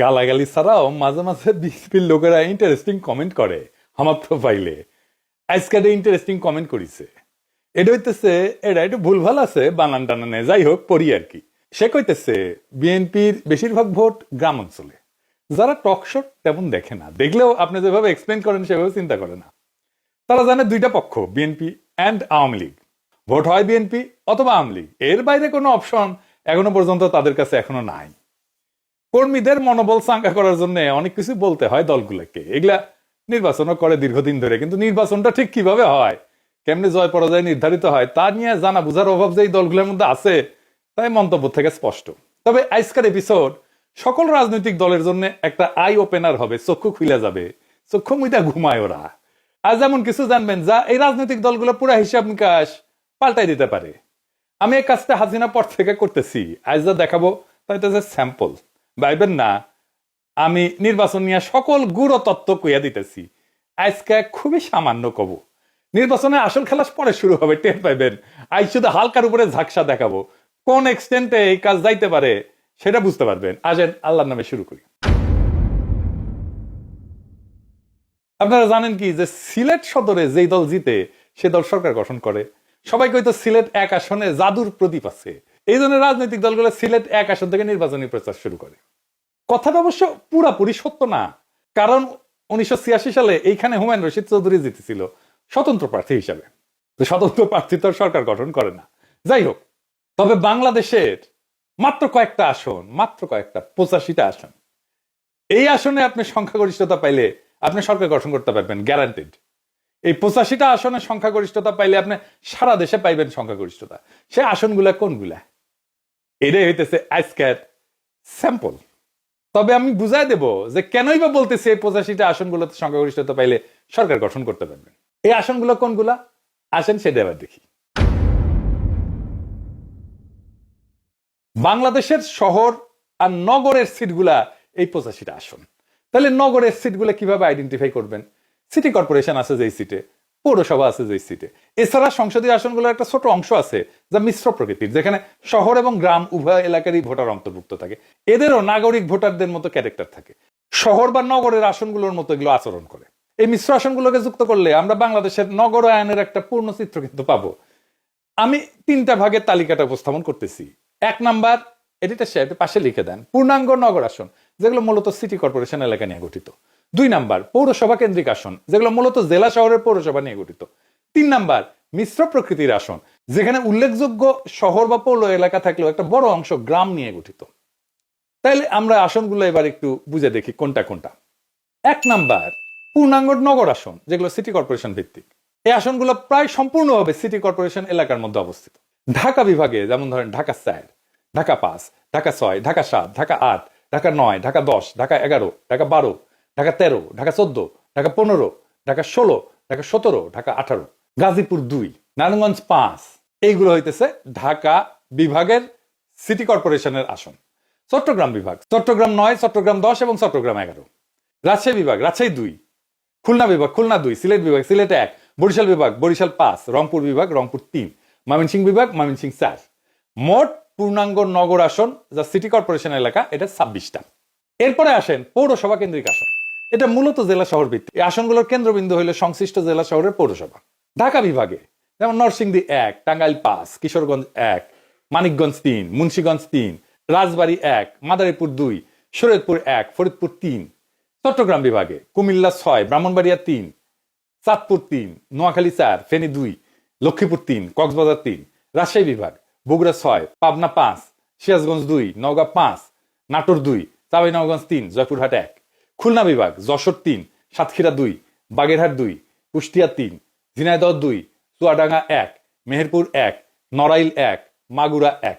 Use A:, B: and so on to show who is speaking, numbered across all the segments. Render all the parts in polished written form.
A: গালাগালি ছাড়াও মাঝে মাঝে বিএনপির লোকেরা ইন্টারেস্টিং কমেন্ট করে আমার প্রোফাইলে। আজকে ইন্টারেস্টিং কমেন্ট করিছে, এটা হইতেছে এটা একটু ভুলভাল আছে বানান টানানে, যাই হোক পড়ি আর কি। সে কইতেছে বিএনপির বেশিরভাগ ভোট গ্রাম অঞ্চলে, যারা টক শো তেমন দেখে না, দেখলেও আপনি যেভাবে এক্সপ্লেন করেন সেভাবে চিন্তা করে না। তারা জানে দুইটা পক্ষ, BNP and Awami League. Vote হয় বিএনপি অথবা আওয়ামী লীগ, এর বাইরে কোনো অপশন এখনো পর্যন্ত তাদের কাছে এখনো নাই। কর্মীদের মনোবল চাঙ্গা করার জন্য অনেক কিছু বলতে হয় দলগুলোকে, এগুলা নির্বাচনও করে দীর্ঘদিন ধরে, কিন্তু নির্বাচনটা ঠিক কিভাবে হয়, কেমনি জয় পরাজয় নির্ধারিত হয় তা নিয়ে জানা বুঝার অভাব যে এই দলগুলোর মধ্যে আছে, তাই মন্তব্য থেকে স্পষ্ট। তবে আজকের এপিসোড সকল রাজনৈতিক দলের জন্য একটা আই ওপেনার হবে, চক্ষু খুলে যাবে, চক্ষু মুইটা ঘুমায় ওরা। আজ এমন কিছু জানবেন যা এই রাজনৈতিক দলগুলো পুরো হিসাব নিকাশ পাল্টাই দিতে পারে। আমি এই কাজটা হাসিনা পর থেকে করতেছি, আজ যা দেখাবো তাই তো যে স্যাম্পল, ভাইবেন না আমি নির্বাচন নিয়ে সকল গুড় তত্ত্ব কইয়া দিতেছি। আজকে খুবই সামান্য কব, নির্বাচনের আসল খেলা পরে শুরু হবে, টের পাইবেন। আজ শুধু হালকার উপরে ঝাকসা দেখাবো, কোন এক্সটেন্টে এই কাজ যাইতে পারে সেটা বুঝতে পারবেন। আসেন আল্লাহর নামে শুরু করি। আপনারা জানেন কি যে সিলেট সদরে যেই দল জিতে সে দল সরকার গঠন করে। সবাই কইতো সিলেট এক আসনে জাদুর প্রদীপ আছে, এই জন্য রাজনৈতিক দলগুলো সিলেট এক আসন থেকে নির্বাচনী প্রচার শুরু করে। কথাটা অবশ্য পুরাপুরি সত্য না, কারণ 1986 সালে এইখানে হুমায়ুন রশিদ চৌধুরী জিতেছিল স্বতন্ত্র প্রার্থী হিসাবে। স্বতন্ত্র প্রার্থী তো সরকার গঠন করে না। যাই হোক, তবে বাংলাদেশের মাত্র কয়েকটা আসন, মাত্র কয়েকটা 85টা আসন, এই আসনে আপনি সংখ্যাগরিষ্ঠতা পাইলে আপনি সরকার গঠন করতে পারবেন, গ্যারান্টেড। এই 85টা আসনের সংখ্যাগরিষ্ঠতা পাইলে আপনি সারা দেশে পাইবেন সংখ্যাগরিষ্ঠতা। সে আসনগুলা কোনগুলা, এটাই হইতেছে আজকের স্যাম্পল। তবে আমি বুঝাই দেব যে কেনই বা বলতেছি এই 85টা আসনগুলোতে সংখ্যাগরিষ্ঠতা পাইলে সরকার গঠন করতে পারবেন। এই আসনগুলো কোনগুলা আসেন সেটা এবার দেখি। বাংলাদেশের শহর আর নগরের সিটগুলা এই 85টা আসন। তাহলে নগরের সিটগুলো কিভাবে আইডেন্টিফাই করবেন? সিটি কর্পোরেশন আছে যেই সিটে, পৌরসভা আছে যেই সিটে, এছাড়া সংসদীয় আসনগুলোর একটা ছোট অংশ আছে যা মিশ্র প্রকৃতির, যেখানে শহর এবং গ্রাম উভয় এলাকারই ভোটার অন্তর্ভুক্ত থাকে। এদেরও নাগরিক ভোটারদের মতো ক্যারেক্টার থাকে, শহর বা নগরের আসনগুলোর মতো এগুলো আচরণ করে। এই মিশ্র আসনগুলোকে যুক্ত করলে আমরা বাংলাদেশের নগরায়নের একটা পূর্ণ চিত্র কিন্তু পাবো। আমি 3টা ভাগের তালিকাটা উপস্থাপন করতেছি। 1 নাম্বার, এডিটার সাহেব পাশে লিখে দেন, পূর্ণাঙ্গ নগর আসন, যেগুলো মূলত সিটি কর্পোরেশন এলাকা নিয়ে গঠিত। 2 নাম্বার, পৌরসভা কেন্দ্রিক আসন, যেগুলো মূলত জেলা শহরের পৌরসভা নিয়ে গঠিত। 3 নাম্বার, মিশ্র প্রকৃতির আসন, যেখানে উল্লেখযোগ্য শহর বা পৌর এলাকা থাকলেও একটা বড় অংশ গ্রাম নিয়ে গঠিত। তাইলে আমরা আসনগুলো এবার একটু বুঝে দেখি কোনটা কোনটা। 1 নাম্বার, পূর্ণাঙ্গ নগর আসন, যেগুলো সিটি কর্পোরেশন ভিত্তিক। এই আসনগুলো প্রায় সম্পূর্ণভাবে সিটি কর্পোরেশন এলাকার মধ্যে অবস্থিত। ঢাকা বিভাগে যেমন ধরেন ঢাকা 4, ঢাকা 5, ঢাকা 6, ঢাকা 7, ঢাকা 8, ঢাকা 9, ঢাকা 10, ঢাকা 11, ঢাকা 12, ঢাকা 13, ঢাকা 14, ঢাকা 15, ঢাকা 16, ঢাকা 17, ঢাকা 18, গাজীপুর 2, নারায়ণগঞ্জ 5। এইগুলো হইতেছে ঢাকা বিভাগের সিটি কর্পোরেশনের আসন। চট্টগ্রাম বিভাগ, চট্টগ্রাম 9, চট্টগ্রাম 10 এবং চট্টগ্রাম 11। রাজশাহী বিভাগ, রাজশাহী 2, খুলনা বিভাগ, খুলনা 2, সিলেট বিভাগ, সিলেট 1, বরিশাল বিভাগ, বরিশাল 5, রংপুর বিভাগ, রংপুর 3, ময়মনসিংহ বিভাগ, ময়মনসিংহ 4। মোট পূর্ণাঙ্গ নগর আসন যা সিটি কর্পোরেশন এলাকা, এটা 26টা। এরপরে আসেন পৌরসভা কেন্দ্রিক আসন, এটা মূলত জেলা শহর ভিত্তিক। এই আসনগুলোর কেন্দ্রবিন্দু হইল সংশ্লিষ্ট জেলা শহরের পৌরসভা। ঢাকা বিভাগে যেমন নরসিংদী 1, টাঙ্গাইল 5, কিশোরগঞ্জ 1, মানিকগঞ্জ 3, মুন্সিগঞ্জ 3, রাজবাড়ী 1, মাদারীপুর 2, শরীয়তপুর 1, ফরিদপুর 3। চট্টগ্রাম বিভাগে কুমিল্লা 6, ব্রাহ্মণবাড়িয়া 3, চাঁদপুর 3, নোয়াখালী 4, ফেনী 2, লক্ষ্মীপুর 3, কক্সবাজার 3। রাজশাহী বিভাগ বগুড়া 6, পাবনা 5, সিরাজগঞ্জ 2, নওগাঁ 5, নাটোর 2, চাঁপাইনবাবগঞ্জ 3, জয়পুরহাট 1। খুলনা বিভাগ যশোর 3, সাতক্ষীরা 2, বাগেরহাট 2, কুষ্টিয়া 3, ঝিনাইদহ 2, চুয়াডাঙ্গা 1, মেহেরপুর 1, নড়াইল 1, মাগুরা 1।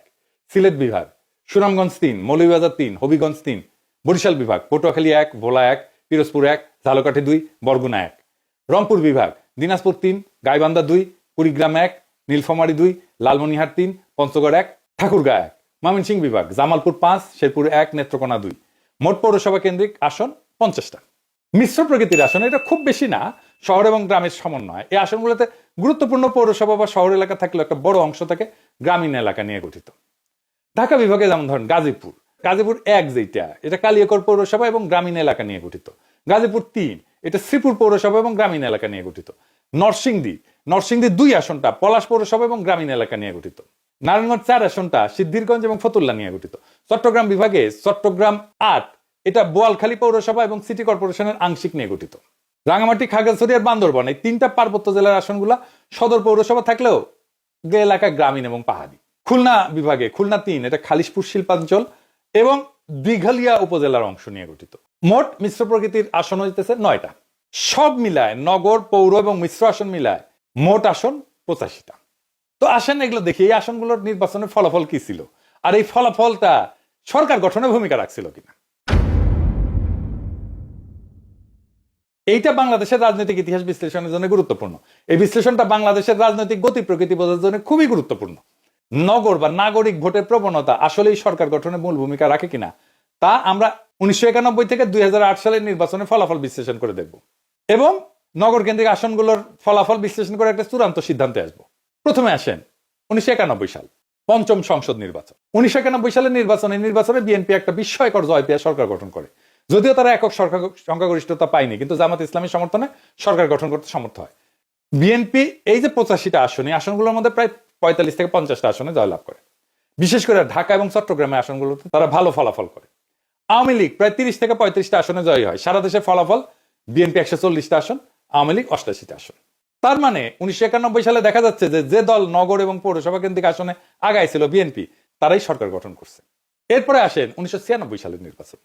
A: সিলেট বিভাগ সুনামগঞ্জ 3, মৌলভীবাজার 3, হবিগঞ্জ 3। বরিশাল বিভাগ পটুয়াখালী 1, ভোলা 1, পিরোজপুর 1, ঝালকাঠি 2, বরগুনা 1। রংপুর বিভাগ দিনাজপুর 3, গাইবান্ধা 2, কুড়িগ্রাম 1, নীলফামারী 2, লালমনিরহাট 3, পঞ্চগড় 1, ঠাকুরগাঁ 1। ময়মনসিংহ বিভাগ জামালপুর 5, শেরপুর 1, নেত্রকোনা 2। মোট পৌরসভা কেন্দ্রিক আসন 50টা। মিশ্র প্রকৃতির আসন, এটা খুব বেশি না, শহর এবং গ্রামের সমন্বয়। এই আসনগুলোতে গুরুত্বপূর্ণ পৌরসভা বা শহর এলাকা থাকলেও একটা বড় অংশ থাকে গ্রামীণ এলাকা নিয়ে গঠিত। ঢাকা বিভাগে যেমন ধরেন গাজীপুর, গাজীপুর 1 যেটা, এটা কালিয়াকৈর পৌরসভা এবং গ্রামীণ এলাকা নিয়ে গঠিত। গাজীপুর 3, এটা শ্রীপুর পৌরসভা এবং গ্রামীণ এলাকা নিয়ে গঠিত। নরসিংদী 2 আসনটা পলাশ পৌরসভা এবং গ্রামীণ এলাকা নিয়ে গঠিত। নারায়ণগঞ্জ 4 আসনটা সিদ্ধিরগঞ্জ এবং ফতুল্লা নিয়ে গঠিত। চট্টগ্রাম বিভাগে চট্টগ্রাম 8, এটা বোয়ালখালী পৌরসভা এবং সিটি কর্পোরেশনের আংশিক নিয়ে গঠিত। রাঙামাটি, খাগড়াছড়ি আর বান্দরবান এই 3টা পার্বত্য জেলার আসনগুলা সদর পৌরসভা থাকলেও এলাকা গ্রামীণ এবং পাহাড়ি। খুলনা বিভাগে খুলনা 3, এটা খালিশপুর শিল্পাঞ্চল এবং দীঘালিয়া উপজেলার অংশ নিয়ে গঠিত। মোট মিশ্র প্রকৃতির আসন হইতেছে 9টা। সব মিলায় নগর, পৌর এবং মিশ্র আসন মিলায় মোট আসন 85টা। তো আসেন এগুলো দেখি, এই আসনগুলোর নির্বাচনের ফলাফল কি ছিল, আর এই ফলাফলটা সরকার গঠনে ভূমিকা রাখছিল কিনা। এইটা বাংলাদেশের রাজনৈতিক ইতিহাস বিশ্লেষণের জন্য গুরুত্বপূর্ণ। এই বিশ্লেষণটা বাংলাদেশের রাজনৈতিক গতি প্রকৃতি বোঝার জন্য খুবই গুরুত্বপূর্ণ। নগর বা নাগরিক ভোটের প্রবণতা আসলেই সরকার গঠনে মূল ভূমিকা রাখে কিনা তা আমরা 1991 থেকে 2008 সালের নির্বাচনের ফলাফল বিশ্লেষণ করে দেখব এবং নগর কেন্দ্রিক আসনগুলোর ফলাফল বিশ্লেষণ করে একটা চূড়ান্ত সিদ্ধান্তে আসব। প্রথমে আসেন 1991 সাল, পঞ্চম সংসদ নির্বাচন। 1991 সালের নির্বাচনে বিএনপি একটা বিস্ময়কর জয় পেয়ে সরকার গঠন করে। যদিও তারা একক সংখ্যাগরিষ্ঠতা পায়নি, কিন্তু জামাত ইসলামের সমর্থনে সরকার গঠন করতে সমর্থ হয়। বিএনপি এই যে 85টা আসন, এই আসনগুলোর মধ্যে প্রায় 45 থেকে 50টা আসনে জয়লাভ করে। বিশেষ করে ঢাকা এবং চট্টগ্রামের আসনগুলোতে তারা ভালো ফলাফল করে। আওয়ামী লীগ প্রায় 30 থেকে 35টা আসনে জয়ী হয়। সারা দেশের ফলাফল বিএনপি 140টা আসন, আওয়ামী লীগ 88টা আসন। তার মানে 1991 সালে দেখা যাচ্ছে যে দল নগর এবং পৌরসভা কেন্দ্রিক আসনে আগায় ছিল বিএনপি, তারাই সরকার গঠন করছে। এরপরে আসেন 1996 সালের নির্বাচন।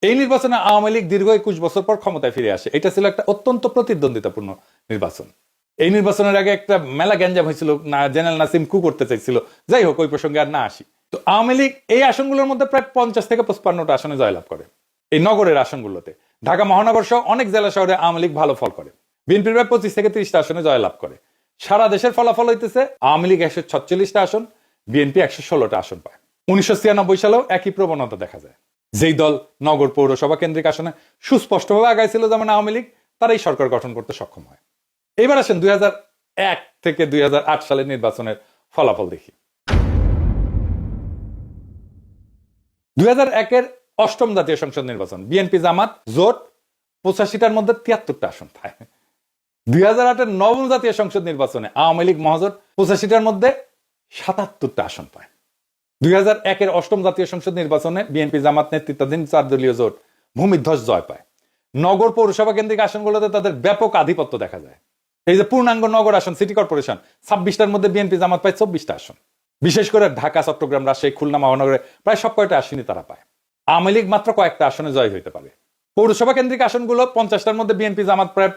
A: এই নির্বাচনে আওয়ামী লীগ দীর্ঘ 21 বছর পর ক্ষমতায় ফিরে আসে। এটা ছিল একটা অত্যন্ত প্রতিদ্বন্দ্বিতাপূর্ণ নির্বাচন। এই নির্বাচনের আগে একটা মেলা গ্যাঞ্জাম হয়েছিল, জেনারেল নাসিম কু করতে চাইছিল। যাই হোক, ওই প্রসঙ্গে আর না আসি। তো আওয়ামী লীগ এই আসনগুলোর মধ্যে প্রায় 50 থেকে 55টা আসনে জয়লাভ করে। এই নগরের আসনগুলোতে ঢাকা মহানগর সহ অনেক জেলা শহরে আওয়ামী লীগ ভালো ফল করে। বিএনপি প্রায় 25 থেকে 30টা আসনে জয়লাভ করে। সারা দেশের ফলাফল হইতেছে আওয়ামী লীগ 146টা আসন, বিএনপি 116টা আসন পায়। 1996 সালেও একই প্রবণতা দেখা যায়। যেই দল নগর পৌরসভা কেন্দ্রিক আসনে সুস্পষ্টভাবে আগাইছিল যেমন আওয়ামী লীগ, তারাই সরকার গঠন করতে সক্ষম হয়। এবার আসেন 2001 থেকে 2008 সালের নির্বাচনের ফলাফল দেখি। 2001-এর 8ম জাতীয় সংসদ নির্বাচন, বিএনপি জামাত জোট 85টার মধ্যে 73টা আসন পায়। 2008-এর 9ম জাতীয় সংসদ নির্বাচনে আওয়ামী লীগ মহাজোট 85টার মধ্যে 77টা আসন পায়। 2001-এর 8ম জাতীয় সংসদ নির্বাচনে বিএনপি জামাত নেতৃত্বাধীন 4 দলীয় জোট ভূমিধ্বস জয় পায়। নগর পৌরসভা কেন্দ্রিক আসনগুলোতে তাদের ব্যাপক আধিপত্য দেখা যায়। এই যে পূর্ণাঙ্গ নগর আসন, সিটি কর্পোরেশন 26টার মধ্যে বিএনপি জামাত পায় 24টা আসন। বিশেষ করে ঢাকা, চট্টগ্রাম, রাজশাহী, খুলনা মহানগরে প্রায় সব কয়টা আসনই তারা পায়। আওয়ামী লীগ মাত্র কয়েকটা আসনে জয় হইতে পারে। পৌরসভা কেন্দ্রিক আসনগুলো 50টার মধ্যে বিএনপি জামাত প্রায়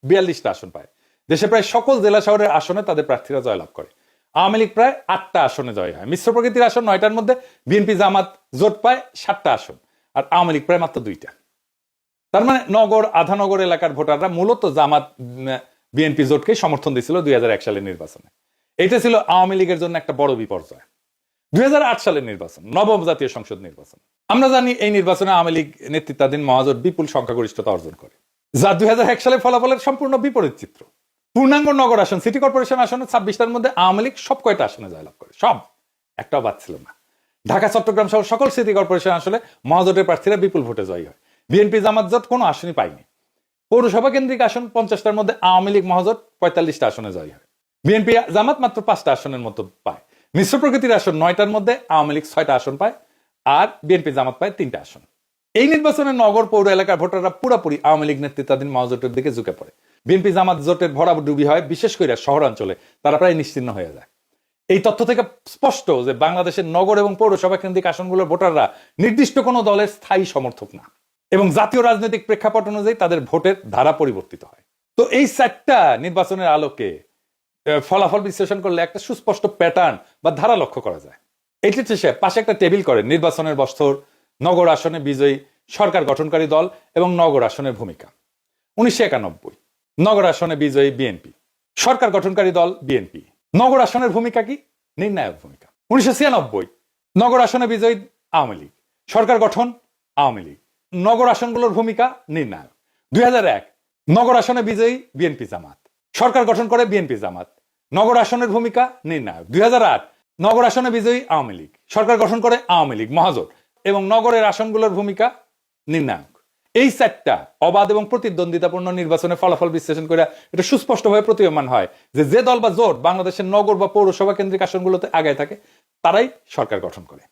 A: 42টা আসন পায়। দেশে প্রায় সকল জেলা শহরের আসনে তাদের প্রার্থীরা জয়লাভ করে। আওয়ামী লীগ প্রায় 8টা আসনে জয় হয়। মিশ্র প্রকৃতির আসন 9টার মধ্যে বিএনপি জামাত জোট পায় 7টা আসন, আর আওয়ামী লীগ প্রায় মাত্র 2টা। তার মানে নগর, আধানগর এলাকার ভোটাররা মূলত জামাত বিএনপি জোটকে সমর্থন দিয়েছিল 2001 সালের নির্বাচনে। এটা ছিল আওয়ামী লীগের জন্য একটা বড় বিপর্যয়। 2008 সালের নির্বাচন, 9ম জাতীয় সংসদ নির্বাচন। আমরা জানি এই নির্বাচনে আওয়ামী লীগ নেতৃত্বাধীন মহাজোট বিপুল সংখ্যাগরিষ্ঠতা অর্জন করে, যা 2001 সালের ফলাফলের সম্পূর্ণ বিপরীত চিত্র। পূর্ণাঙ্গ নগর আসন, সিটি কর্পোরেশন আসনে 26টার মধ্যে আওয়ামী লীগ সব কয়টা আসনে জয়লাভ করে, সব, একটাও বাদ ছিল না। ঢাকা, চট্টগ্রাম সহ সকল সিটি কর্পোরেশন আসলে মহাজোটের প্রার্থীরা বিপুল ভোটে জয়ী হয়। বিএনপি জামাত জোট কোনো আসনই পায়নি। পৌরসভা কেন্দ্রিক আসন 50টার মধ্যে আওয়ামী লীগ মহাজোট 45টা আসনে জয়ী হয়। বিএনপি জামাত মাত্র 5টা আসনের মতো পায়। মিশ্র প্রকৃতির আসন 9টার মধ্যে আওয়ামী লীগ 6টা আসন পায়, আর বিএনপি জামাত পায় 3টা আসন। এই নির্বাচনে নগর পৌর এলাকার ভোটাররা পুরোপুরি আওয়ামী লীগ নেতৃত্বাধীন মহাজোটের দিকে ঝুঁকে পড়ে। বিএনপি জামাত জোটের ভরাডুবি হয়, বিশেষ করে শহরাঞ্চলে তারা প্রায় নিশ্চিহ্ন হয়ে যায়। এই তথ্য থেকে স্পষ্ট যে বাংলাদেশের নগর এবং পৌরসভা কেন্দ্রিক আসনগুলোর ভোটাররা নির্দিষ্ট কোনো দলের স্থায়ী সমর্থক না, এবং জাতীয় রাজনৈতিক প্রেক্ষাপট অনুযায়ী তাদের ভোটের ধারা পরিবর্তিত হয়। তো এই 4টা নির্বাচনের আলোকে ফলাফল বিশ্লেষণ করলে একটা সুস্পষ্ট প্যাটার্ন বা ধারা লক্ষ্য করা যায়। এটি শেষে পাশে একটা টেবিল করে নির্বাচনের বছর, নগর আসনে বিজয়ী সরকার গঠনকারী দল এবং নগর আসনের ভূমিকা। 1991 নগর আসনে বিজয়ী বিএনপি, সরকার গঠনকারী দল বিএনপি। নগর আসনের ভূমিকা কি? নির্ণায়ক ভূমিকা। 1996 নগর আসনে বিজয়ী আওয়ামী লীগ, সরকার গঠন আওয়ামী লীগ, নগর আসনগুলোর ভূমিকা নির্ণায়ক। 2001 নগর আসনে বিজয়ী বিএনপি জামাত, সরকার গঠন করে বিএনপি জামাত, নগর আসনের ভূমিকা নির্ণায়ক। 2008 নগর আসনে বিজয়ী আওয়ামী লীগ, সরকার গঠন করে আওয়ামী লীগ মহাজোট, এবং নগরের আসনগুলোর ভূমিকা নির্ণায়ক। এই চারটা অবাধ এবং প্রতিদ্বন্দ্বিতাপূর্ণ নির্বাচনে ফলাফল বিশ্লেষণ করে এটা সুস্পষ্টভাবে প্রতীয়মান হয় যে দল বা জোট বাংলাদেশের নগর বা পৌরসভা কেন্দ্রিক আসনগুলোতে আগায় থাকে তারাই সরকার গঠন করে।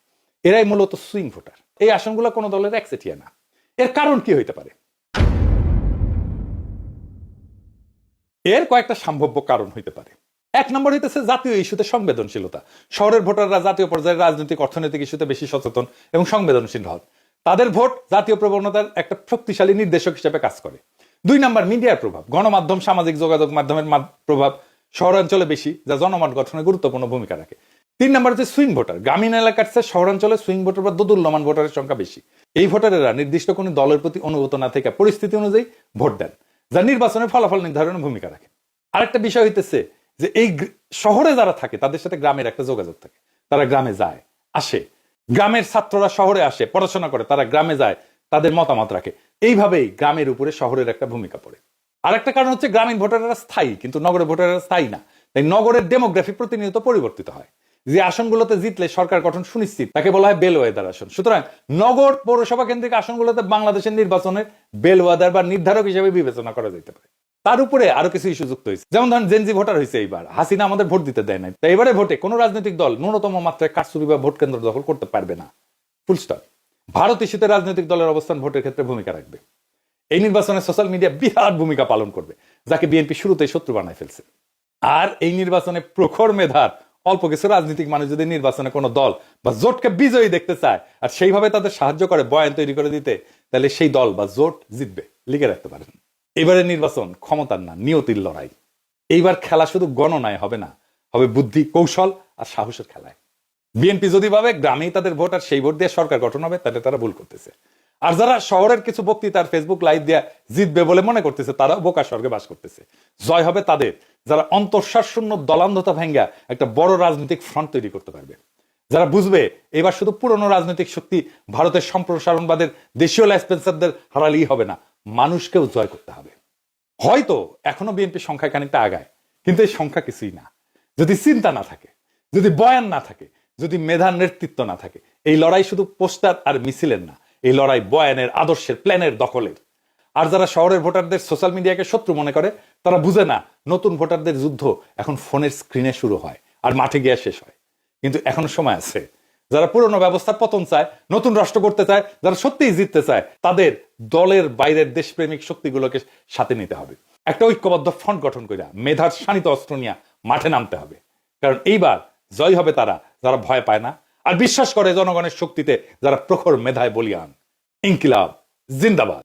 A: এরাই মূলত সুইং ভোটার। এই আসনগুলো কোনো দলের একচেটিয়া না। এর কারণ কি হইতে পারে? এর কয়েকটা সম্ভাব্য কারণ হইতে পারে। এক নম্বর হইতেছে জাতীয় ইস্যুতে সংবেদনশীলতা। শহরের ভোটাররা জাতীয় পর্যায়ে রাজনৈতিক অর্থনৈতিক ইস্যুতে বেশি সচেতন এবং সংবেদনশীল হন। তাদের ভোট জাতীয় প্রবণতার একটা শক্তিশালী নির্দেশক হিসেবে কাজ করে। দুই নম্বর মিডিয়ার প্রভাব। গণমাধ্যম, সামাজিক যোগাযোগ মাধ্যমের প্রভাব শহরাঞ্চলে বেশি, যা জনমত গঠনে গুরুত্বপূর্ণ ভূমিকা রাখে। তিন নম্বর হচ্ছে সুইং ভোটার। গ্রামীণ এলাকার চেয়ে শহরাঞ্চলে সুইং ভোটার বা দোদুল্যমান ভোটারের সংখ্যা বেশি। এই ভোটারেরা নির্দিষ্ট কোনো দলের প্রতি অনুগত না থেকে পরিস্থিতি অনুযায়ী ভোট দেন, যা নির্বাচনের ফলাফল নির্ধারণে ভূমিকা রাখে। আরেকটা বিষয় হইতেছে যে এই শহরে যারা থাকে তাদের সাথে গ্রামের একটা যোগাযোগ থাকে। তারা গ্রামে যায়, আসে। গ্রামের ছাত্ররা শহরে আসে, পড়াশোনা করে, তারা গ্রামে যায়, তাদের মতামত রাখে। এইভাবেই গ্রামের উপরে শহরের একটা ভূমিকা পড়ে। আরেকটা কারণ হচ্ছে গ্রামীণ ভোটাররা স্থায়ী, কিন্তু নগরের ভোটাররা স্থায়ী না। তাই নগরের ডেমোগ্রাফি প্রতিনিয়ত পরিবর্তিত হয়। যে আসনগুলোতে জিতলে সরকার গঠন সুনিশ্চিত তাকে বলা হয় বেলওয়েদার আসন। সুতরাং নগর পৌরসভা কেন্দ্রিক আসনগুলোতে বাংলাদেশের নির্বাচনের বেলওয়েদার বা নির্ধারক হিসেবে বিবেচনা করা যেতে পারে। তার উপরে আরো কিছু ইস্যু যুক্ত হয়েছে। যেমন ধরেন জেনজি ভোটার হয়েছে এইবার। হাসিনা আমাদের ভোট দিতে দেয় নাই, তাই এবারে ভোটে কোনো রাজনৈতিক দল ন্যূনতম মাত্রায় কারচুপি বা ভোট কেন্দ্র দখল করতে পারবে না। Full stop. ভারত ইস্যুতে রাজনৈতিক দলের অবস্থান ভোটের ক্ষেত্রে ভূমিকা রাখবে। এই নির্বাচনে সোশ্যাল মিডিয়া বিরাট ভূমিকা পালন করবে, যাকে বিএনপি শুরুতেই শত্রু বানায় ফেলছে। আর এই নির্বাচনে প্রখর মেধার অল্প কিছু রাজনৈতিক মানুষ যদি নির্বাচনে কোনো দল বা জোটকে বিজয়ী দেখতে চায় আর সেইভাবে তাদের সাহায্য করে বয়ান তৈরি করে দিতে, তাহলে সেই দল বা জোট জিতবে। লিখে রাখতে পারেন। এবারে নির্বাচন ক্ষমতার না, নিয়তির লড়াই। এইবার খেলা শুধু গণনায় হবে না, হবে বুদ্ধি, কৌশল আর সাহসের খেলায়। বিএনপি যদি ভাবে গ্রামেই তাদের ভোট আর সেই ভোট দিয়ে সরকার গঠন হবে, তাহলে তারা ভুল করতেছে। আর যারা শহরের কিছু বক্তৃতার ফেসবুক লাইভ দিয়ে জিতবে বলে মনে করতেছে, তারাও বোকা স্বর্গে বাস করতেছে। জয় হবে তাদের যারা অন্তঃসার শূন্য দলান্ধতা ভেঙ্গা একটা বড় রাজনৈতিক ফ্রন্ট তৈরি করতে পারবে। যারা বুঝবে এবার শুধু পুরনো রাজনৈতিক শক্তি ভারতের সম্প্রসারণবাদের দেশীয় ল্যাসপেন্সারদের হারালেই হবে না, মানুষকেও জয় করতে হবে। হয়তো এখনো বিএনপি সংখ্যায় খানিকটা আগায়, কিন্তু এই সংখ্যা কিছুই না যদি চিন্তা না থাকে, যদি বয়ান না থাকে, যদি মেধার নেতৃত্ব না থাকে। এই লড়াই শুধু পোস্টার আর মিছিলের না, এই লড়াই বয়ানের, আদর্শের, প্ল্যানের, দখলের। আর যারা শহরের ভোটারদের সোশ্যাল মিডিয়াকে শত্রু মনে করে, তারা বুঝে না নতুন ভোটারদের যুদ্ধ এখন ফোনের স্ক্রিনে শুরু হয় আর মাঠে গিয়ে শেষ হয়। কিন্তু এখনো সময় আছে। যারা পুরনো ব্যবস্থার পতন চায়, নতুন রাষ্ট্র করতে চায়, যারা সত্যিই জিততে চায়, তাদের দলের বাইরের দেশপ্রেমিক শক্তিগুলোকে সাথে নিতে হবে। একটা ঐক্যবদ্ধ ফ্রন্ট গঠন করে মেধার শানিত অস্ত্র নিয়ে মাঠে নামতে হবে। কারণ এইবার জয় হবে তারা যারা ভয় পায় না আর বিশ্বাস করে জনগণের শক্তিতে, যারা প্রখর মেধায় বলিয়ান। ইনকিলাব জিন্দাবাদ।